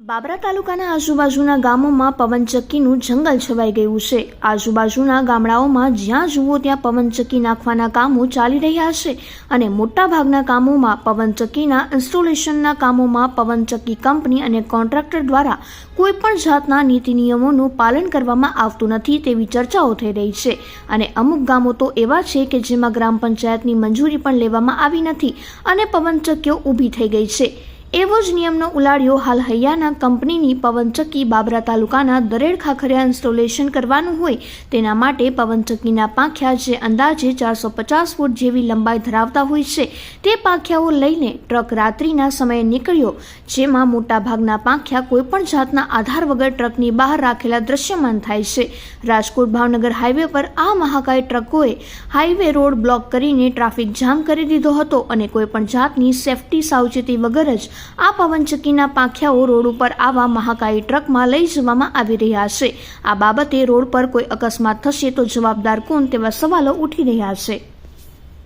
બાબરા તાલુકાના આજુબાજુના ગામોમાં પવનચક્કીનું જંગલ છવાઈ ગયું છે। આજુબાજુના ગામડાઓમાં જ્યાં જુઓ ત્યાં પવનચક્કી નાખવાના કામો ચાલી રહ્યા છે અને મોટાભાગના કામોમાં પવનચક્કીના ઇન્સ્ટોલેશનના કામોમાં પવનચક્કી કંપની અને કોન્ટ્રાક્ટર દ્વારા કોઈપણ જાતના નીતિ નિયમોનું પાલન કરવામાં આવતું નથી તેવી ચર્ચાઓ થઈ રહી છે અને અમુક ગામો તો એવા છે કે જેમાં ગ્રામ પંચાયતની મંજૂરી પણ લેવામાં આવી નથી અને પવનચક્કીઓ ઊભી થઈ ગઈ છે। એવો જ નિયમનો ઉલાળ્યો હાલ હૈયાના કંપનીની પવનચક્કી બાબરા તાલુકાના દરેડ ખાખરિયા ઇન્સ્ટોલેશન કરવાનું હોય તેના માટે પવનચક્કીના પાંખિયા જે અંદાજે 450 ફૂટ જેવી લંબાઈ ધરાવતા હોય છે તે પાંખિયાઓ લઈને ટ્રક રાત્રિના સમયે નીકળ્યો, જેમાં મોટાભાગના પાંખિયા કોઈપણ જાતના આધાર વગર ટ્રકની બહાર રાખેલા દ્રશ્યમાન થાય છે। રાજકોટ ભાવનગર હાઈવે પર આ મહાકાય ટ્રકોએ હાઈવે રોડ બ્લોક કરીને ટ્રાફિક જામ કરી દીધો હતો અને કોઈપણ જાતની સેફટી સાવચેતી વગર જ આ પવનચક્કીના પાંખિયાઓ રોડ ઉપર આવા મહાકાય ટ્રકમાં લઈ જવામાં આવી રહ્યા છે। આ બાબતે રોડ પર કોઈ અકસ્માત થશે તો જવાબદાર કોણ તેવા સવાલો ઉઠી રહ્યા છે।